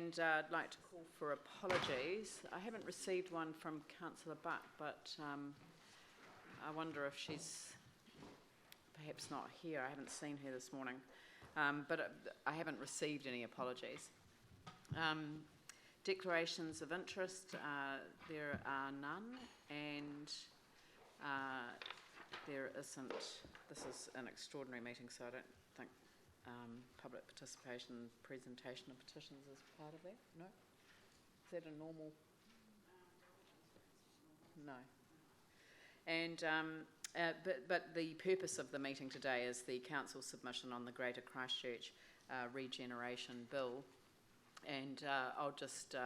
And I'd like to call for apologies. I haven't received one from Councillor Buck, but I wonder if she's perhaps not here. I haven't seen her this morning, but I haven't received any apologies. Declarations of interest, there are none, and there isn't. This is an extraordinary meeting, so I don't think public participation, presentation of petitions is part of that. No? Is that a normal? No. And but the purpose of the meeting today is the council submission on the Greater Christchurch Regeneration Bill, and I'll just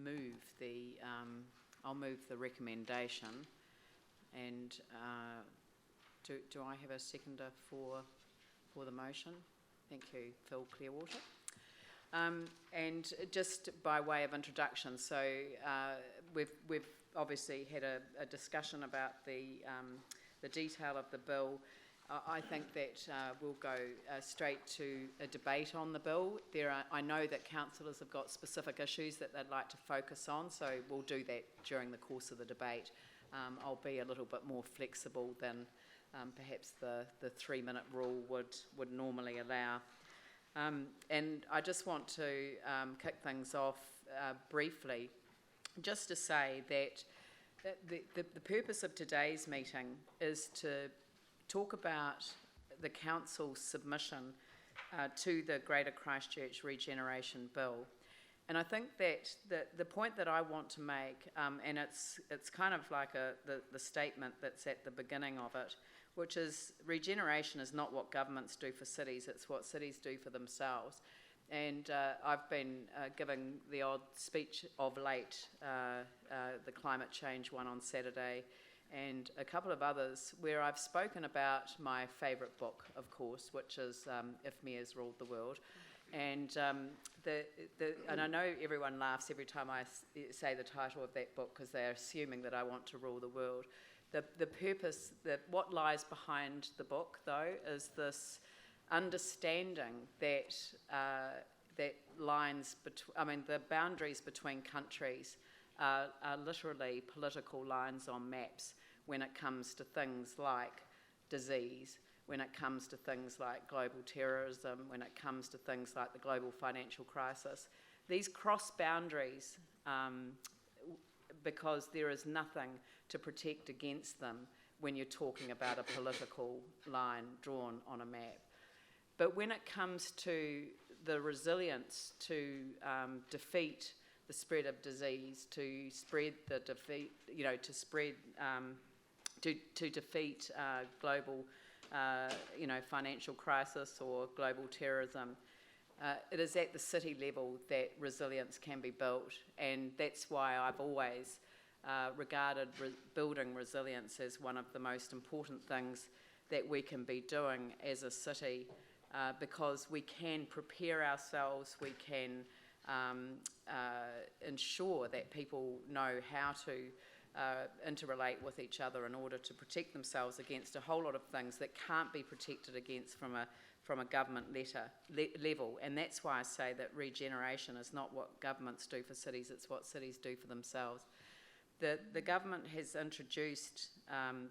move the recommendation. And do I have a seconder for the motion? Thank you, Phil Clearwater. And just by way of introduction, so we've obviously had a discussion about the detail of the bill. I think that we'll go straight to a debate on the bill. I know that councillors have got specific issues that they'd like to focus on, so we'll do that during the course of the debate. I'll be a little bit more flexible than perhaps the 3-minute rule would normally allow. And I just want to kick things off briefly, just to say that the purpose of today's meeting is to talk about the council's submission to the Greater Christchurch Regeneration Bill. And I think that the point that I want to make, and it's kind of like the statement that's at the beginning of it, which is regeneration is not what governments do for cities, it's what cities do for themselves. And I've been giving the odd speech of late, the climate change one on Saturday, and a couple of others where I've spoken about my favourite book, of course, which is If Mayors Ruled the World. And and I know everyone laughs every time I say the title of that book because they're assuming that I want to rule the world. The purpose, what lies behind the book, though, is this understanding that the boundaries between countries are literally political lines on maps when it comes to things like disease, when it comes to things like global terrorism, when it comes to things like the global financial crisis. These cross boundaries, because there is nothing to protect against them when you're talking about a political line drawn on a map. But when it comes to the resilience to defeat the spread of disease, to defeat global financial crisis or global terrorism, it is at the city level that resilience can be built, and that's why I've always regarded building resilience as one of the most important things that we can be doing as a city, because we can prepare ourselves, we can ensure that people know how to interrelate with each other in order to protect themselves against a whole lot of things that can't be protected against from a government level. And that's why I say that regeneration is not what governments do for cities, it's what cities do for themselves. The government has introduced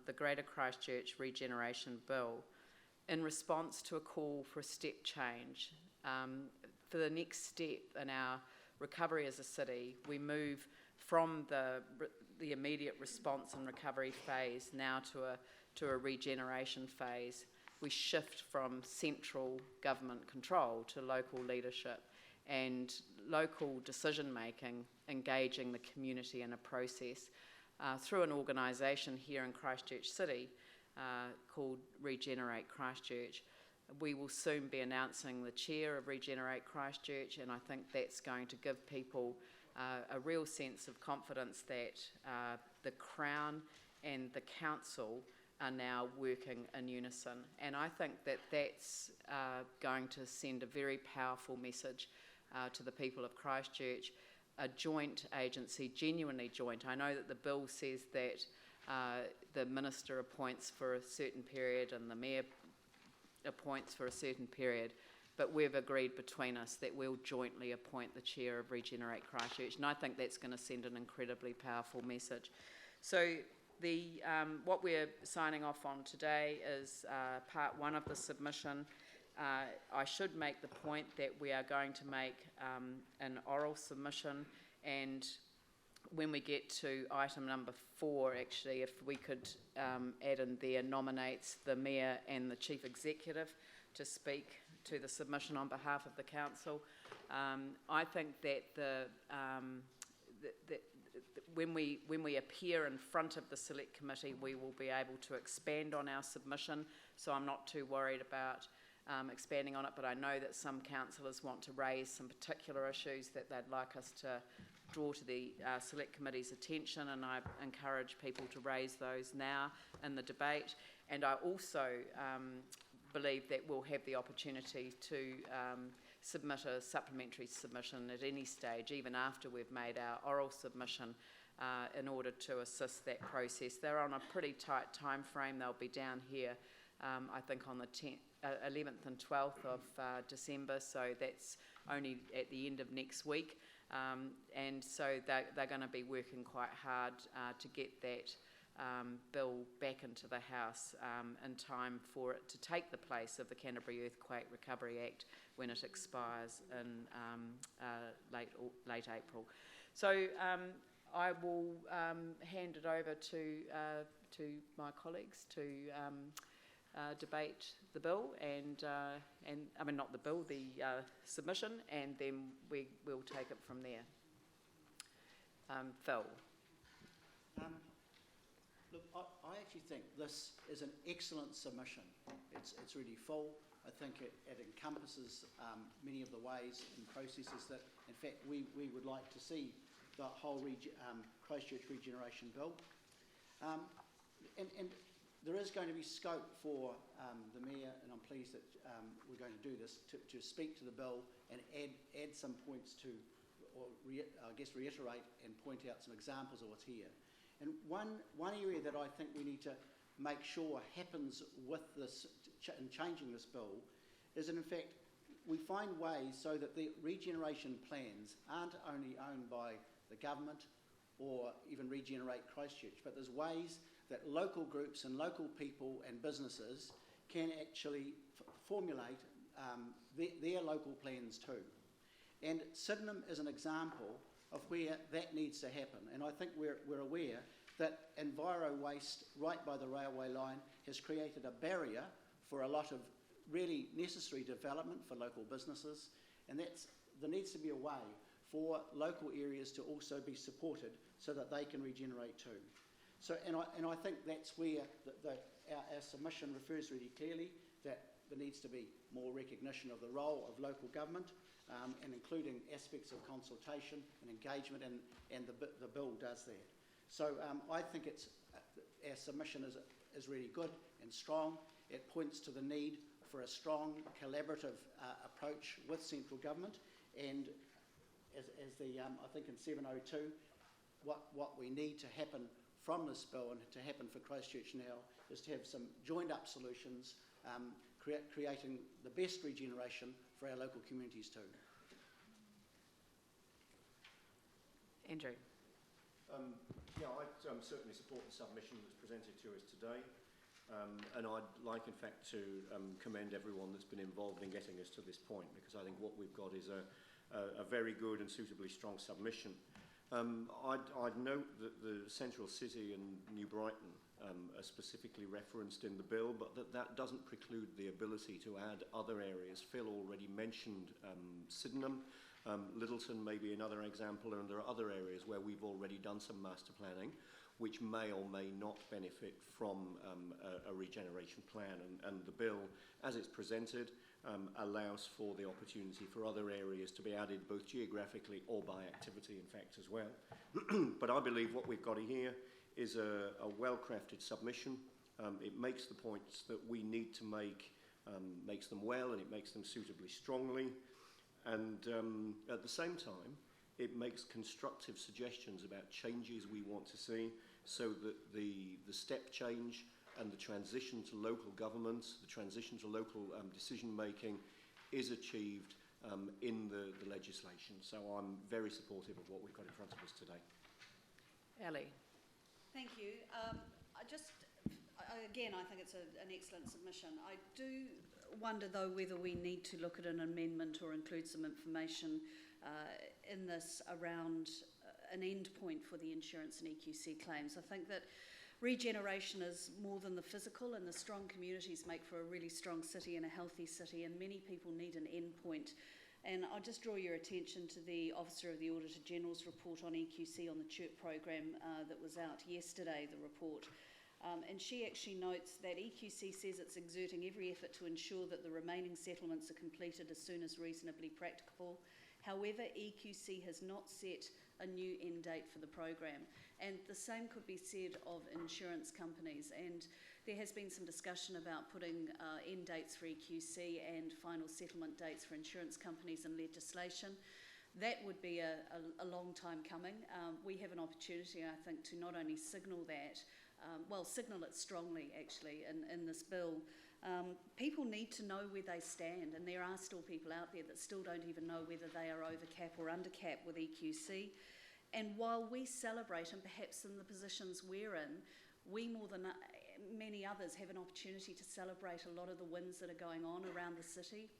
the Greater Christchurch Regeneration Bill in response to a call for a step change. For the next step in our recovery as a city, we move from the immediate response and recovery phase now to a regeneration phase. We shift from central government control to local leadership and local decision making, engaging the community in a process through an organisation here in Christchurch City called Regenerate Christchurch. We will soon be announcing the chair of Regenerate Christchurch, and I think that's going to give people a real sense of confidence that the Crown and the Council are now working in unison. And I think that that's going to send a very powerful message to the people of Christchurch, a joint agency, genuinely joint. I know that the bill says that the minister appoints for a certain period and the mayor appoints for a certain period, but we've agreed between us that we'll jointly appoint the chair of Regenerate Christchurch, and I think that's going to send an incredibly powerful message. So what we're signing off on today is part one of the submission. I should make the point that we are going to make an oral submission, and when we get to item number 4, actually, if we could add in there, nominates the Mayor and the Chief Executive to speak to the submission on behalf of the Council. I think that when we appear in front of the Select Committee, we will be able to expand on our submission, so I'm not too worried about expanding on it, but I know that some councillors want to raise some particular issues that they'd like us to draw to the Select Committee's attention, and I encourage people to raise those now in the debate. And I also believe that we'll have the opportunity to submit a supplementary submission at any stage, even after we've made our oral submission, in order to assist that process. They're on a pretty tight time frame. They'll be down here, I think, on the 11th and 12th of December, so that's only at the end of next week. And so they're going to be working quite hard to get that bill back into the House in time for it to take the place of the Canterbury Earthquake Recovery Act when it expires in late April. So I will hand it over to my colleagues to debate the bill and I mean, not the bill, the submission, and then we'll take it from there. Phil. Look, I actually think this is an excellent submission. It's really full. I think it encompasses many of the ways and processes that, in fact, we would like to see the whole Christchurch Regeneration Bill. And there is going to be scope for the Mayor, and I'm pleased that we're going to do this, to speak to the bill and add some points to, or I guess reiterate and point out some examples of what's here. And one area that I think we need to make sure happens with this, in changing this bill, is that in fact we find ways so that the regeneration plans aren't only owned by the government or even Regenerate Christchurch, but there's ways that local groups and local people and businesses can actually formulate their local plans too. And Sydenham is an example of where that needs to happen. And I think we're aware that Enviro Waste, right by the railway line, has created a barrier for a lot of really necessary development for local businesses. And there needs to be a way for local areas to also be supported so that they can regenerate too. So, and I think that's where our submission refers really clearly that there needs to be more recognition of the role of local government, and including aspects of consultation and engagement, and the bill does that. So I think our submission is really good and strong. It points to the need for a strong collaborative approach with central government, and as I think in 702, what we need to happen from this bill and to happen for Christchurch now is to have some joined up solutions, creating the best regeneration for our local communities too. Andrew. Yeah, I certainly support the submission that's presented to us today, and I'd like in fact to commend everyone that's been involved in getting us to this point, because I think what we've got is a very good and suitably strong submission. I'd note that the Central City and New Brighton are specifically referenced in the bill, but that doesn't preclude the ability to add other areas. Phil already mentioned Sydenham. Littleton may be another example, and there are other areas where we've already done some master planning which may or may not benefit from a regeneration plan, and the bill as it's presented allows for the opportunity for other areas to be added, both geographically or by activity in fact as well. But I believe what we've got here is a well-crafted submission. It makes the points that we need to make, makes them well, and it makes them suitably strongly. And at the same time, it makes constructive suggestions about changes we want to see, so that the step change and the transition to local governments, the transition to local decision making is achieved in the legislation. So I'm very supportive of what we've got in front of us today. Ali. Thank you. Again, I think it's an excellent submission. I do wonder, though, whether we need to look at an amendment or include some information in this around an end point for the insurance and EQC claims. I think that regeneration is more than the physical, and the strong communities make for a really strong city and a healthy city, and many people need an end point. And I'll just draw your attention to the Officer of the Auditor General's report on EQC on the CHIRP program that was out yesterday, the report. And she actually notes that EQC says it's exerting every effort to ensure that the remaining settlements are completed as soon as reasonably practicable. However, EQC has not set a new end date for the program. And the same could be said of insurance companies. And there has been some discussion about putting end dates for EQC and final settlement dates for insurance companies in legislation. That would be a long time coming. We have an opportunity, I think, to not only signal that, signal it strongly actually in this bill. People need to know where they stand, and there are still people out there that still don't even know whether they are over cap or under cap with EQC. And while we celebrate, and perhaps in the positions we're in, we more than many others have an opportunity to celebrate a lot of the wins that are going on around the city,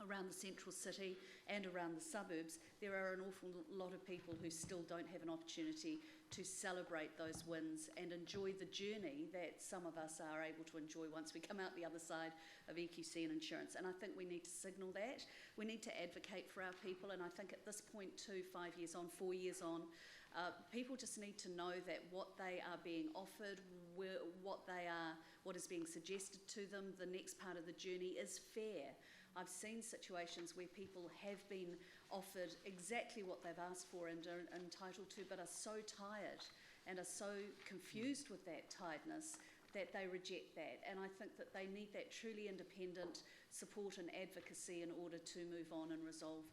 around the central city and around the suburbs. There are an awful lot of people who still don't have an opportunity to celebrate those wins and enjoy the journey that some of us are able to enjoy once we come out the other side of EQC and insurance. And I think we need to signal that. We need to advocate for our people, and I think at this point too, 5 years on, 4 years on, people just need to know that what they are being offered, what is being suggested to them, the next part of the journey is fair. I've seen situations where people have been offered exactly what they've asked for and are entitled to, but are so tired and are so confused with that tiredness that they reject that. And I think that they need that truly independent support and advocacy in order to move on and resolve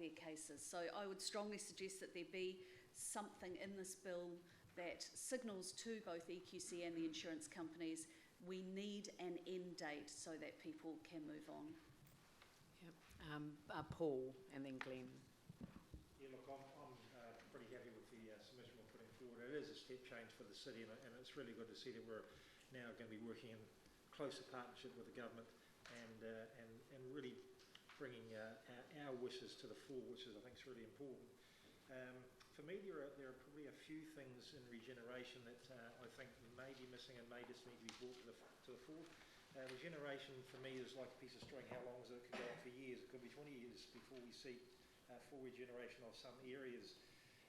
their cases. So I would strongly suggest that there be something in this bill that signals to both EQC and the insurance companies we need an end date so that people can move on. Paul and then Glenn. Yeah, look, I'm pretty happy with the submission we're putting forward. It is a step change for the city, and it's really good to see that we're now going to be working in closer partnership with the government and really bringing our wishes to the fore, which is, I think, is really important. For me, there are probably a few things in regeneration that I think may be missing and may just need to be brought to the fore. Regeneration for me is like a piece of string. How long is it? It could go on for years. It could be 20 years before we see full regeneration of some areas.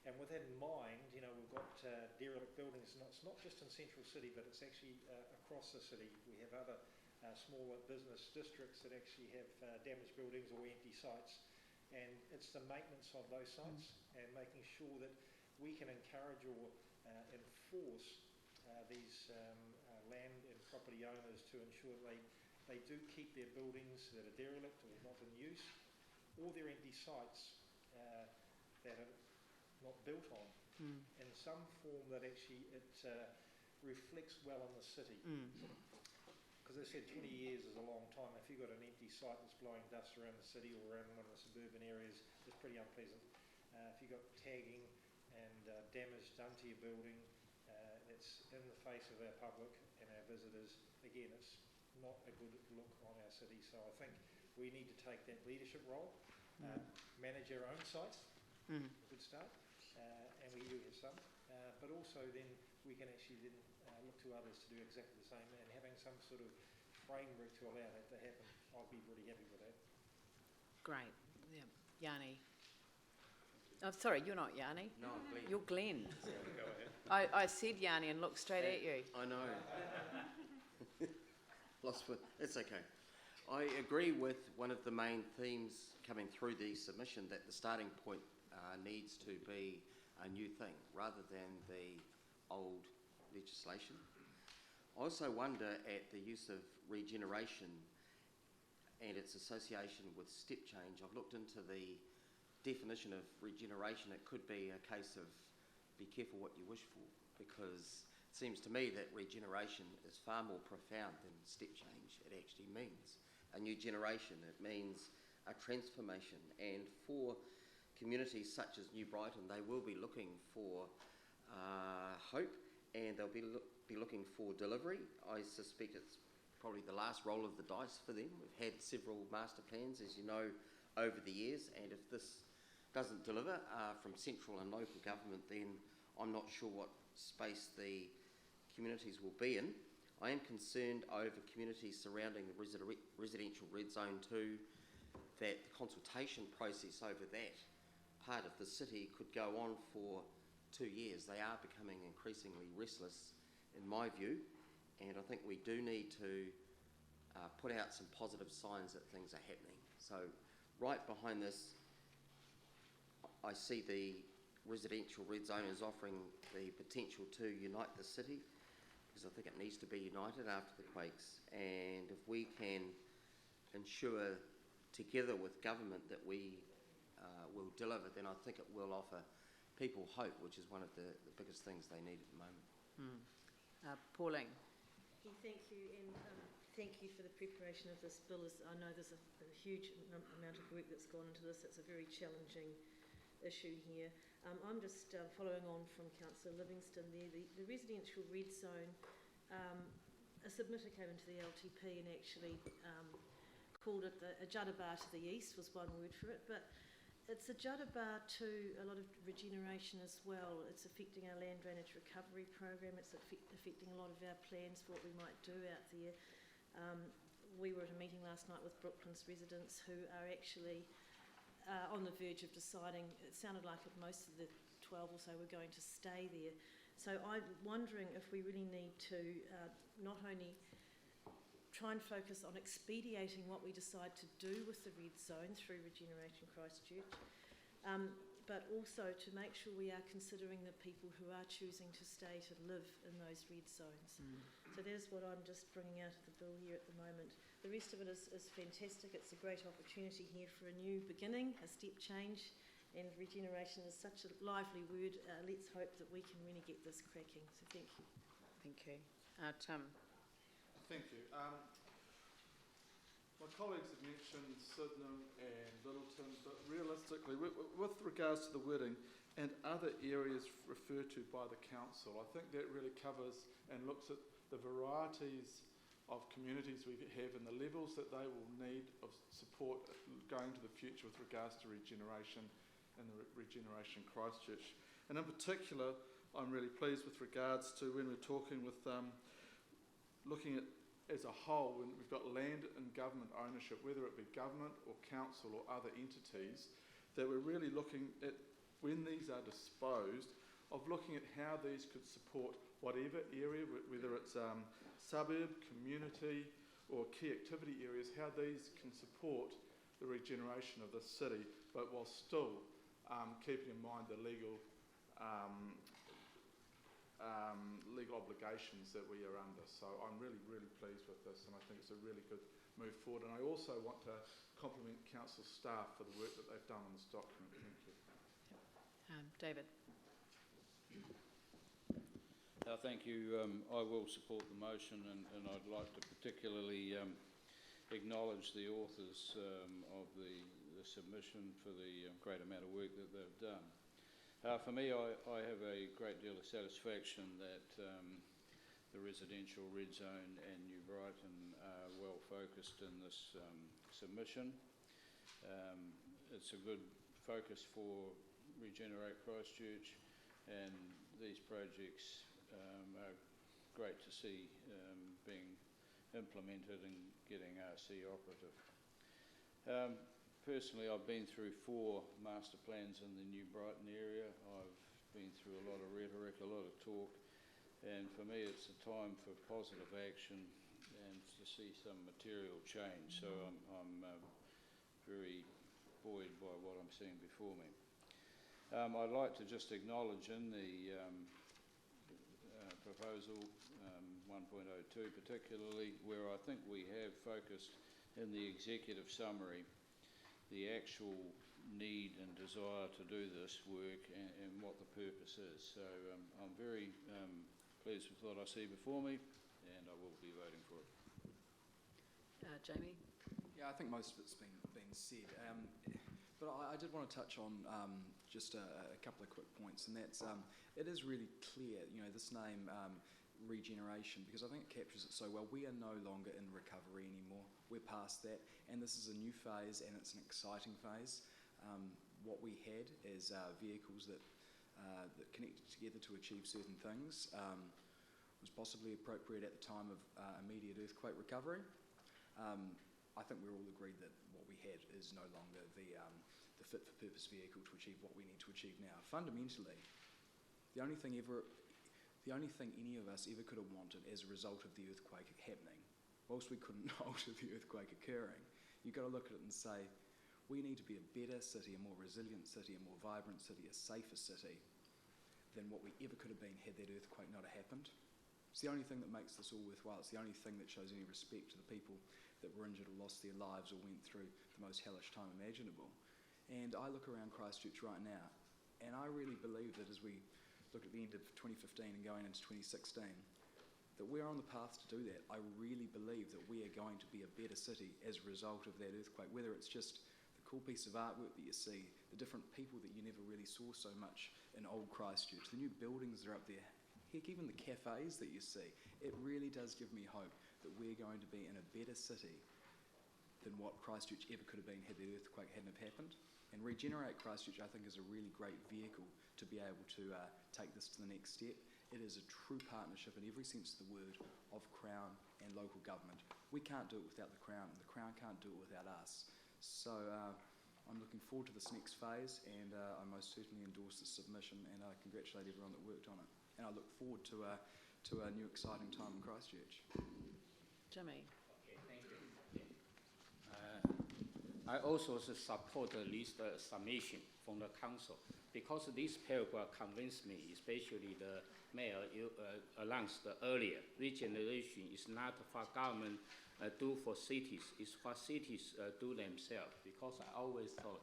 And with that in mind, you know, we've got derelict buildings. And it's not just in Central City, but it's actually across the city. We have other smaller business districts that actually have damaged buildings or empty sites. And it's the maintenance of those sites and making sure that we can encourage or enforce these land and property owners to ensure they do keep their buildings that are derelict or not in use, or their empty sites that are not built on in some form that actually it reflects well on the city. Because as I said, 20 years is a long time. If you've got an empty site that's blowing dust around the city or around one of the suburban areas, it's pretty unpleasant. If you've got tagging and damage done to your building, it's in the face of our public and our visitors. Again, it's not a good look on our city. So I think we need to take that leadership role, manage our own sites, good start, and we do have some. But also then we can actually then look to others to do exactly the same, and having some sort of framework to allow that to happen, I'd be really happy with that. Great. Yeah. Yanni. Oh, sorry, you're not Yanni. No, Glenn. You're Glenn. Go ahead. I said Yanni and looked straight at you. I know. It's okay. I agree with one of the main themes coming through the submission, that the starting point needs to be a new thing rather than the old legislation. I also wonder at the use of regeneration and its association with step change. I've looked into the definition of regeneration. It could be a case of be careful what you wish for, because seems to me that regeneration is far more profound than step change. It actually means a new generation. It means a transformation. And for communities such as New Brighton, they will be looking for hope, and they'll be looking for delivery. I suspect it's probably the last roll of the dice for them. We've had several master plans, as you know, over the years, and if this doesn't deliver from central and local government, then I'm not sure what space the communities will be in. I am concerned over communities surrounding the residential red zone too, that the consultation process over that part of the city could go on for 2 years. They are becoming increasingly restless, in my view, and I think we do need to put out some positive signs that things are happening. So right behind this, I see the residential red zone as offering the potential to unite the city, because I think it needs to be united after the quakes. And if we can ensure together with government that we will deliver, then I think it will offer people hope, which is one of the biggest things they need at the moment. Pauline. Thank you, and thank you for the preparation of this bill. I know there's a huge amount of work that's gone into this. It's a very challenging issue here. I'm just following on from Councillor Livingston there. The residential red zone, a submitter came into the LTP and actually called it a judder-bar to the east was one word for it, but it's a judder-bar to a lot of regeneration as well. It's affecting our land drainage recovery program. It's affecting a lot of our plans for what we might do out there. We were at a meeting last night with Brooklands residents who are actually on the verge of deciding. It sounded like most of the 12 or so were going to stay there. So I'm wondering if we really need to not only try and focus on expediting what we decide to do with the red zone through Regeneration Christchurch, but also to make sure we are considering the people who are choosing to stay to live in those red zones. So that is what I'm just bringing out of the bill here at the moment. The rest of it is fantastic. It's a great opportunity here for a new beginning, a step change, and regeneration is such a lively word. Let's hope that we can really get this cracking. So thank you. Thank you. Tim. Thank you. My colleagues have mentioned Sydenham and Littleton, but realistically, with regards to the wording and other areas referred to by the council, I think that really covers and looks at the varieties of communities we have and the levels that they will need of support going to the future with regards to regeneration and the Regeneration Christchurch. And in particular, I'm really pleased with regards to when we're talking with looking at as a whole, when we've got land and government ownership, whether it be government or council or other entities, that we're really looking at, when these are disposed, of looking at how these could support whatever area, whether it's suburb, community or key activity areas, how these can support the regeneration of the city, but while still keeping in mind the legal obligations that we are under. So I'm really, really pleased with this, and I think it's a really good move forward. And I also want to compliment council staff for the work that they've done on this document. Thank you. David. Thank you. I will support the motion, and I'd like to particularly acknowledge the authors of the submission for the great amount of work that they've done. For me, I have a great deal of satisfaction that the residential red zone and New Brighton are well focused in this submission. It's a good focus for Regenerate Christchurch, and these projects are great to see being implemented and getting RC operative. Personally, I've been through 4 master plans in the New Brighton area. I've been through a lot of rhetoric, a lot of talk, and for me it's a time for positive action and to see some material change. So I'm very buoyed by what I'm seeing before me. I'd like to just acknowledge in the proposal 1.02 particularly, where I think we have focused in the executive summary the actual need and desire to do this work and what the purpose is. So I'm very pleased with what I see before me, and I will be voting for it. Jamie? Yeah, I think most of it's been said. But I did want to touch on just a couple of quick points, and that's it is really clear, this name, Regeneration, because I think it captures it so well. We are no longer in recovery anymore. We're past that, and this is a new phase, and it's an exciting phase. What we had as vehicles that connected together to achieve certain things was possibly appropriate at the time of immediate earthquake recovery. I think we're all agreed that what we had is no longer the fit-for-purpose vehicle to achieve what we need to achieve now. Fundamentally, the only thing any of us ever could have wanted as a result of the earthquake happening, whilst we couldn't alter the earthquake occurring, you've got to look at it and say, we need to be a better city, a more resilient city, a more vibrant city, a safer city than what we ever could have been had that earthquake not have happened. It's the only thing that makes this all worthwhile. It's the only thing that shows any respect to the people that were injured or lost their lives or went through the most hellish time imaginable. And I look around Christchurch right now, and I really believe that as we look at the end of 2015 and going into 2016, that we're on the path to do that. I really believe that we are going to be a better city as a result of that earthquake, whether it's just the cool piece of artwork that you see, the different people that you never really saw so much in old Christchurch, the new buildings that are up there, heck, even the cafes that you see. It really does give me hope that we're going to be in a better city than what Christchurch ever could have been had the earthquake hadn't have happened. And Regenerate Christchurch, I think, is a really great vehicle to be able to take this to the next step. It is a true partnership in every sense of the word of Crown and local government. We can't do it without the Crown, and the Crown can't do it without us. So I'm looking forward to this next phase, and I most certainly endorse the submission, and I congratulate everyone that worked on it. And I look forward to a new exciting time in Christchurch. Jimmy? Okay, thank you. I also support this submission from the council because this paragraph convinced me, especially the mayor announced earlier. Regeneration is not what government do for cities, it's what cities do themselves. Because I always thought,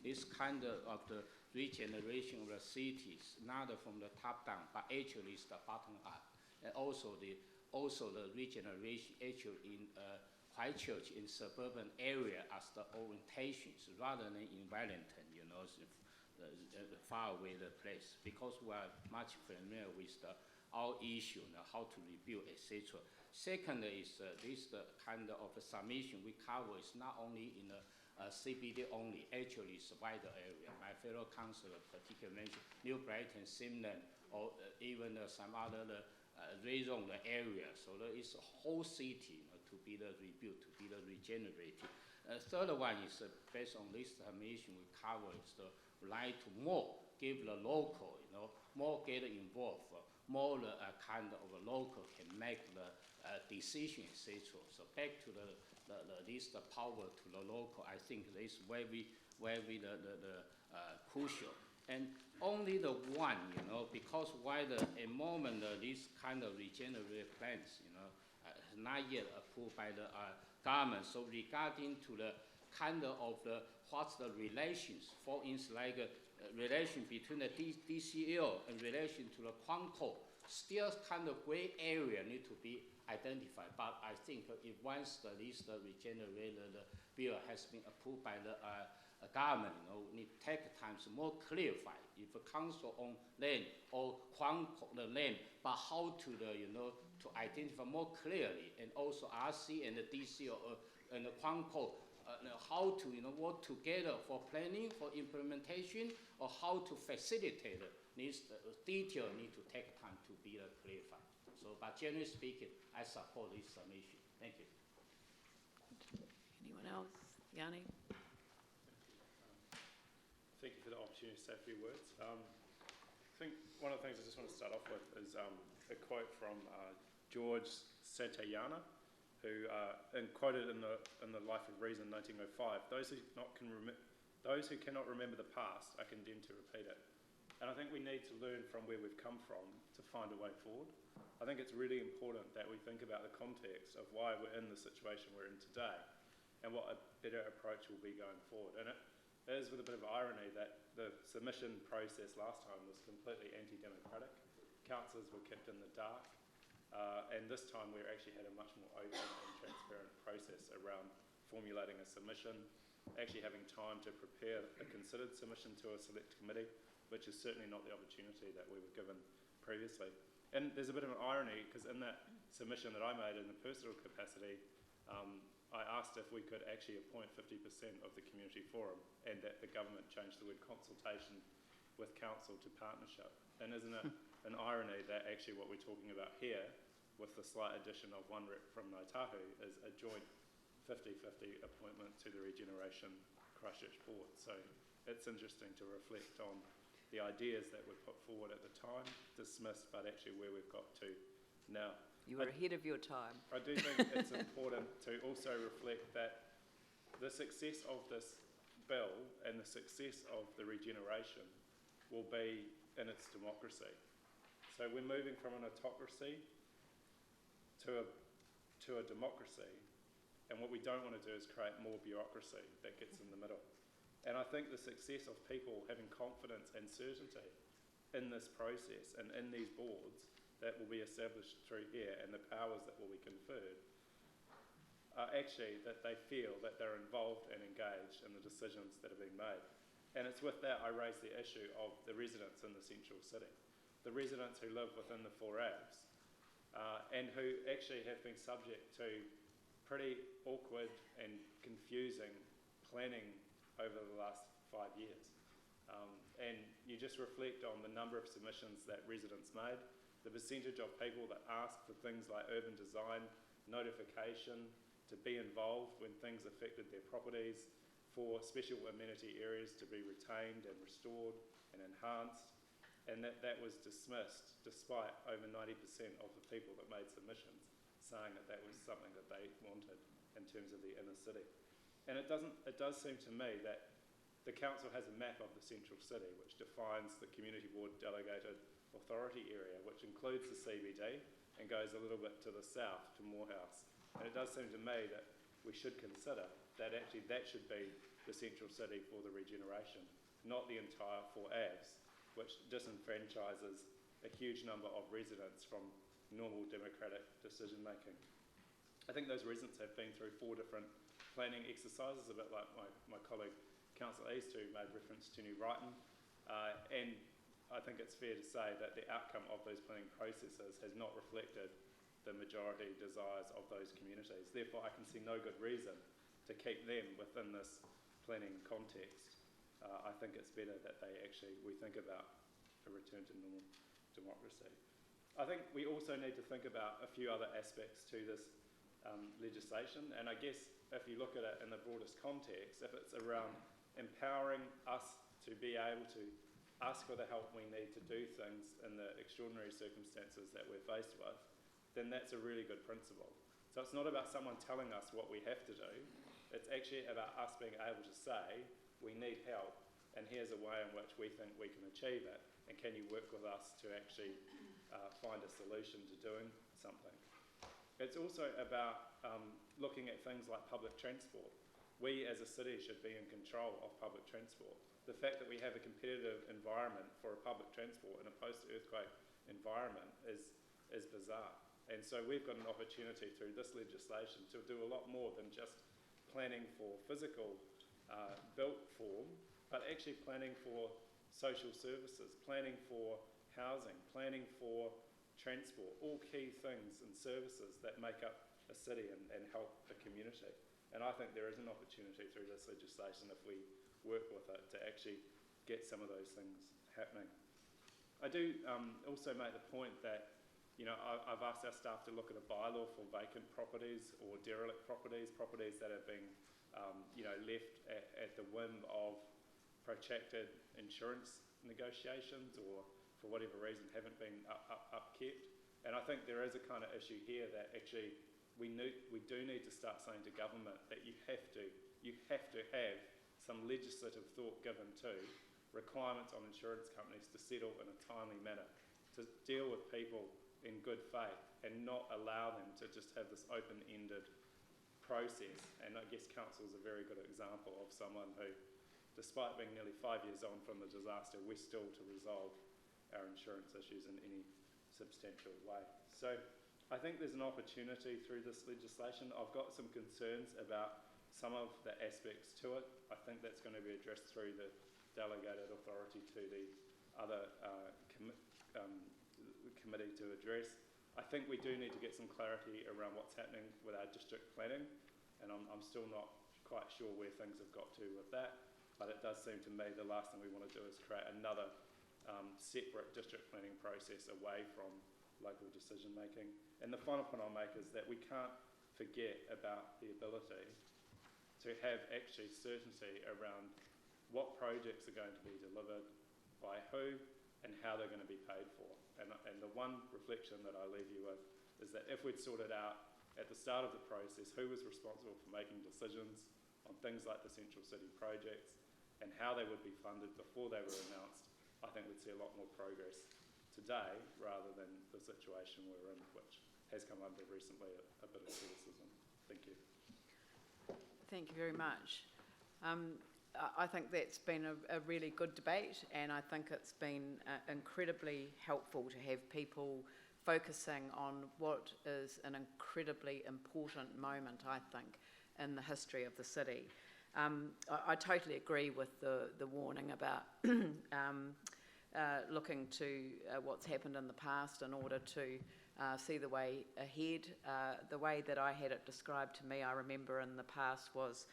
this kind of the regeneration of the cities, not from the top down, but actually it's the bottom up. And also the regeneration actually in Christchurch in suburban area as the orientations rather than in Wellington, far away the place, because we are much familiar with our issue, how to rebuild, etc. Second is this kind of submission we cover is not only in the CBD only, actually it's a wider area. My fellow councillor particularly mentioned New Brighton, Simland, or even some other rezone area. So there is a whole city to be rebuilt, to be regenerated. Third one is based on this submission we cover is the right to more, give the local, more get involved, more kind of a local can make the decision, etc. So back to the power to the local, I think this very crucial. And only the one, because why a moment this kind of regenerative plans, not yet approved by the government. So regarding to the kind of what's the relations, for instance, like relation between the DCL and relation to the Quanco, still kind of gray area need to be identified. But I think if once this regenerated bill has been approved by the government, we need to take time to more clarify if a council on land or Quanco the land, but how to to identify more clearly, and also RC and the DCL and the Quanco how to work together for planning, for implementation, or how to facilitate this detail need to take time to be clarified. So, but generally speaking, I support this submission. Thank you. Anyone else? Yanni? Thank you for the opportunity to say a few words. I think one of the things I just want to start off with is a quote from George Santayana, who quoted in the Life of Reason 1905, those who cannot remember the past are condemned to repeat it. And I think we need to learn from where we've come from to find a way forward. I think it's really important that we think about the context of why we're in the situation we're in today and what a better approach will be going forward. And it is with a bit of irony that the submission process last time was completely anti-democratic. councillors were kept in the dark, and this time we actually had a much more open and transparent process around formulating a submission, actually having time to prepare a considered submission to a select committee, which is certainly not the opportunity that we were given previously. And there's a bit of an irony, because in that submission that I made in the personal capacity, I asked if we could actually appoint 50% of the community forum, and that the government changed the word consultation with council to partnership. And isn't it an irony that actually what we're talking about here, with the slight addition of one rep from Ngāi Tahu, is a joint 50-50 appointment to the Regeneration Christchurch board. So it's interesting to reflect on the ideas that were put forward at the time, dismissed, but actually where we've got to now. You were ahead of your time. I do think it's important to also reflect that the success of this bill and the success of the regeneration will be in its democracy. So we're moving from an autocracy to a democracy, and what we don't want to do is create more bureaucracy that gets in the middle. And I think the success of people having confidence and certainty in this process and in these boards that will be established through here, and the powers that will be conferred, are actually that they feel that they're involved and engaged in the decisions that are being made. And it's with that I raise the issue of the residents in the central city, the residents who live within the 4 Avs, and who actually have been subject to pretty awkward and confusing planning over the last 5 years. And you just reflect on the number of submissions that residents made, the percentage of people that ask for things like urban design, notification, to be involved when things affected their properties, for special amenity areas to be retained and restored and enhanced, and that was dismissed despite over 90% of the people that made submissions saying that that was something that they wanted in terms of the inner city. And it does seem to me that the council has a map of the central city which defines the community board delegated authority area, which includes the CBD and goes a little bit to the south to Morehouse. And it does seem to me that we should consider that actually that should be the central city for the regeneration, not the entire 4 Avs, which disenfranchises a huge number of residents from normal democratic decision making. I think those residents have been through 4 different planning exercises, a bit like my colleague Councillor East, who made reference to New Brighton, and I think it's fair to say that the outcome of those planning processes has not reflected the majority desires of those communities. Therefore, I can see no good reason to keep them within this planning context. I think it's better that we think about a return to normal democracy. I think we also need to think about a few other aspects to this legislation, and I guess if you look at it in the broadest context, if it's around empowering us to be able to ask for the help we need to do things in the extraordinary circumstances that we're faced with, then that's a really good principle. So it's not about someone telling us what we have to do, it's actually about us being able to say, we need help, and here's a way in which we think we can achieve it, and can you work with us to actually find a solution to doing something. It's also about looking at things like public transport. We as a city should be in control of public transport. The fact that we have a competitive environment for a public transport in a post-earthquake environment is bizarre. And so we've got an opportunity through this legislation to do a lot more than just planning for physical built form, but actually planning for social services, planning for housing, planning for transport, all key things and services that make up a city and help a community. And I think there is an opportunity through this legislation, if we work with it, to actually get some of those things happening. I do also make the point that, you know, I've asked our staff to look at a bylaw for vacant properties or derelict properties, properties that have been left at the whim of protracted insurance negotiations or for whatever reason haven't been upkept. And I think there is a kind of issue here that actually we do need to start saying to government that you have to have some legislative thought given to requirements on insurance companies to settle in a timely manner, to deal with people in good faith and not allow them to just have this open-ended process. And I guess council is a very good example of someone who, despite being nearly 5 years on from the disaster, we're still to resolve our insurance issues in any substantial way. So I think there's an opportunity through this legislation. I've got some concerns about some of the aspects to it. I think that's going to be addressed through the delegated authority to the other committee to address. I think we do need to get some clarity around what's happening with our district planning, and I'm still not quite sure where things have got to with that, but it does seem to me the last thing we want to do is create another separate district planning process away from local decision making. And the final point I'll make is that we can't forget about the ability to have actually certainty around what projects are going to be delivered by who and how they're going to be paid for. And the one reflection that I leave you with is that if we'd sorted out at the start of the process who was responsible for making decisions on things like the Central City projects and how they would be funded before they were announced, I think we'd see a lot more progress today rather than the situation we're in, which has come under recently a bit of criticism. Thank you. Thank you very much. I think that's been a really good debate, and I think it's been incredibly helpful to have people focusing on what is an incredibly important moment, I think, in the history of the city. I totally agree with the warning about looking to what's happened in the past in order to see the way ahead. The way that I had it described to me, I remember in the past, was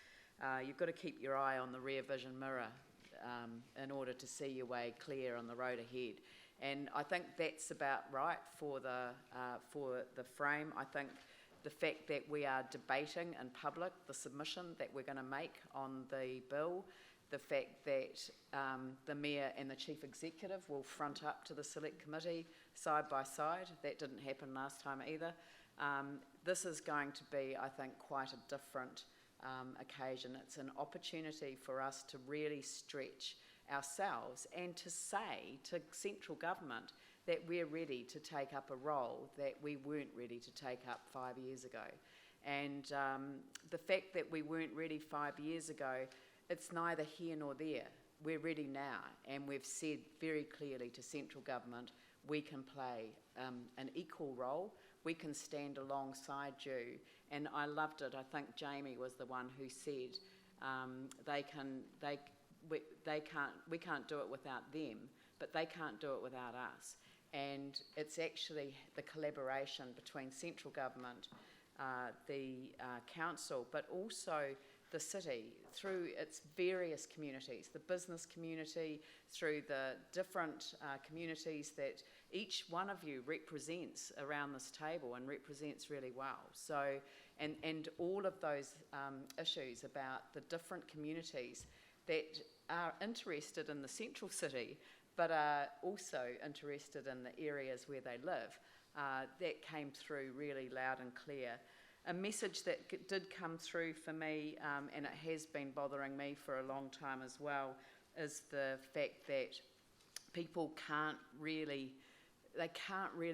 you've got to keep your eye on the rear vision mirror in order to see your way clear on the road ahead. And I think that's about right for the frame. I think the fact that we are debating in public the submission that we're going to make on the bill, the fact that the Mayor and the Chief Executive will front up to the Select Committee side by side. That didn't happen last time either. This is going to be, I think, quite a different occasion. It's an opportunity for us to really stretch ourselves and to say to central government that we're ready to take up a role that we weren't ready to take up 5 years ago. And the fact that we weren't ready 5 years ago, it's neither here nor there. We're ready now, and we've said very clearly to central government we can play an equal role. We can stand alongside you. And I loved it. I think Jamie was the one who said we can't do it without them, but they can't do it without us. And it's actually the collaboration between central government, the council, but also the city through its various communities, the business community, through the different communities that each one of you represents around this table and represents really well. So, and all of those issues about the different communities that are interested in the central city, but are also interested in the areas where they live, that came through really loud and clear. A message that did come through for me, and it has been bothering me for a long time as well, is the fact that people can't really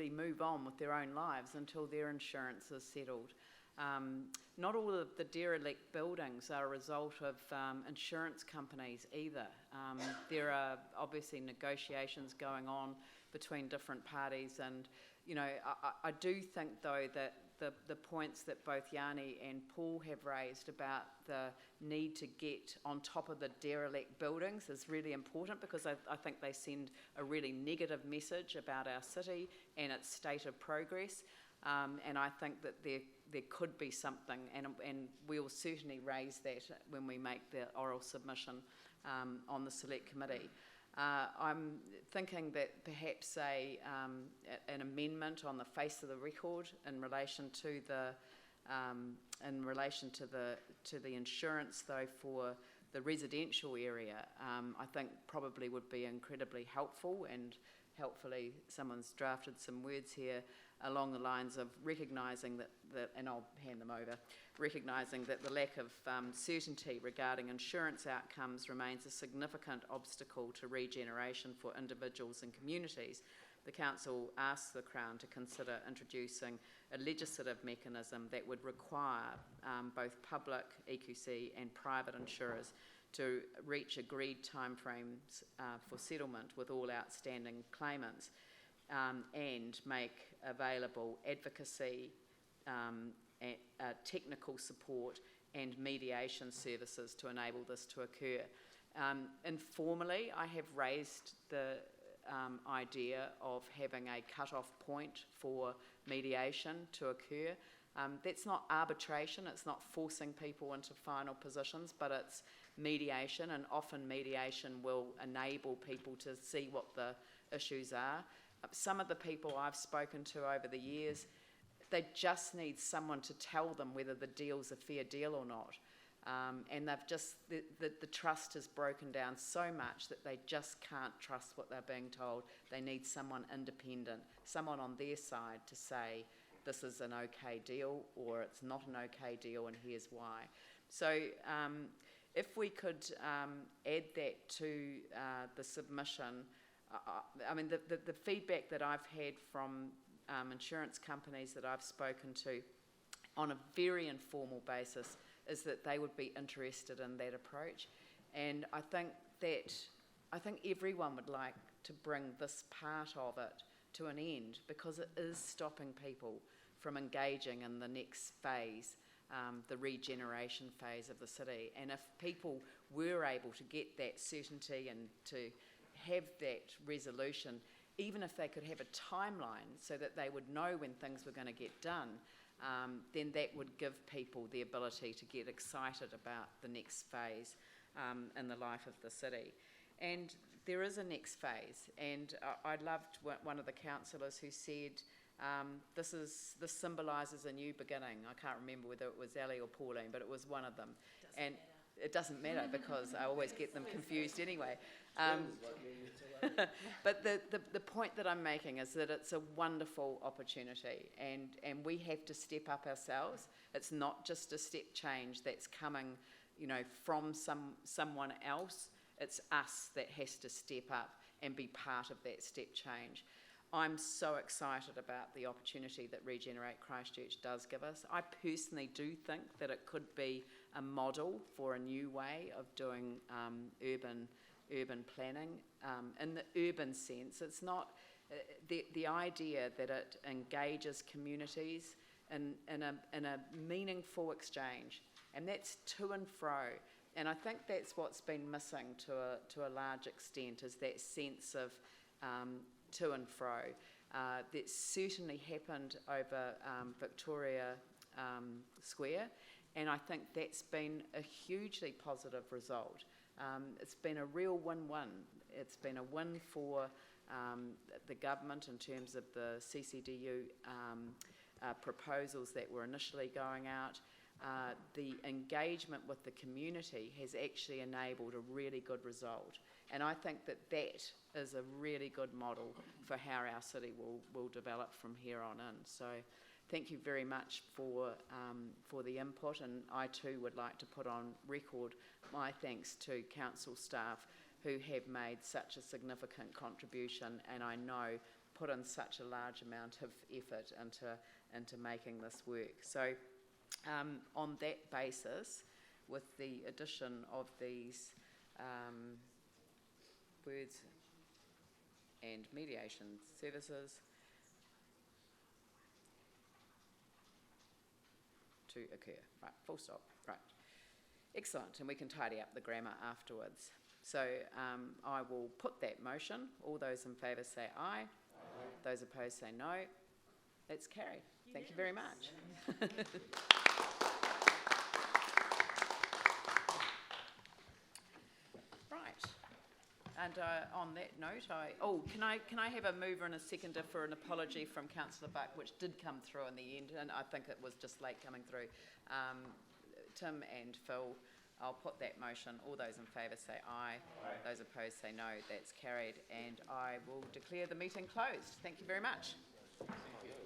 move on with their own lives until their insurance is settled. Not all of the derelict buildings are a result of insurance companies either. There are obviously negotiations going on between different parties, and I do think though that the points that both Yanni and Paul have raised about the need to get on top of the derelict buildings is really important, because I think they send a really negative message about our city and its state of progress. And I think that there could be something, and we will certainly raise that when we make the oral submission on the Select Committee. I'm thinking that perhaps an amendment on the face of the record in relation to the insurance, though, for the residential area, I think probably would be incredibly helpful, and helpfully someone's drafted some words here along the lines of recognising that and I'll hand them over, recognising that the lack of certainty regarding insurance outcomes remains a significant obstacle to regeneration for individuals and communities. The Council asks the Crown to consider introducing a legislative mechanism that would require both public EQC and private insurers to reach agreed timeframes for settlement with all outstanding claimants. and make available advocacy, technical support and mediation services to enable this to occur. Informally, I have raised the idea of having a cut-off point for mediation to occur. That's not arbitration, it's not forcing people into final positions, but it's mediation, and often mediation will enable people to see what the issues are. Some of the people I've spoken to over the years, they just need someone to tell them whether the deal's a fair deal or not. And they've just, the trust has broken down so much that they just can't trust what they're being told. They need someone independent, someone on their side to say, this is an okay deal or it's not an okay deal and here's why. So if we could add that to the submission, I mean, the feedback that I've had from insurance companies that I've spoken to on a very informal basis is that they would be interested in that approach. And I think everyone would like to bring this part of it to an end, because it is stopping people from engaging in the next phase, the regeneration phase of the city. And if people were able to get that certainty and to have that resolution, even if they could have a timeline so that they would know when things were going to get done, then that would give people the ability to get excited about the next phase in the life of the city. And there is a next phase, and I loved one of the councillors who said, this symbolises a new beginning. I can't remember whether it was Ali or Pauline, but it was one of them. It doesn't matter because I always get them confused anyway. But the point that I'm making is that it's a wonderful opportunity, and we have to step up ourselves. It's not just a step change that's coming, from someone else. It's us that has to step up and be part of that step change. I'm so excited about the opportunity that Regenerate Christchurch does give us. I personally do think that it could be a model for a new way of doing urban planning. In the urban sense, it's not the idea that it engages communities in a meaningful exchange, and that's to and fro. And I think that's what's been missing to a large extent, is that sense of to and fro. That certainly happened over Victoria Square, and I think that's been a hugely positive result. It's been a real win-win. It's been a win for the government in terms of the CCDU proposals that were initially going out. The engagement with the community has actually enabled a really good result. And I think that is a really good model for how our city will develop from here on in. So thank you very much for the input, and I too would like to put on record my thanks to council staff who have made such a significant contribution, and I know put in such a large amount of effort into making this work. So on that basis, with the addition of these words and mediation services to occur. Right, full stop. Right. Excellent, and we can tidy up the grammar afterwards. So I will put that motion. All those in favour say aye. Aye. Those opposed say no. That's carried. Thank you very much. Right. And on that note, can I have a mover and a seconder for an apology from Councillor Buck, which did come through in the end, and I think it was just late coming through. Tim and Phil, I'll put that motion. All those in favour say aye. Aye. Those opposed say no. That's carried, and I will declare the meeting closed. Thank you very much. Thank you.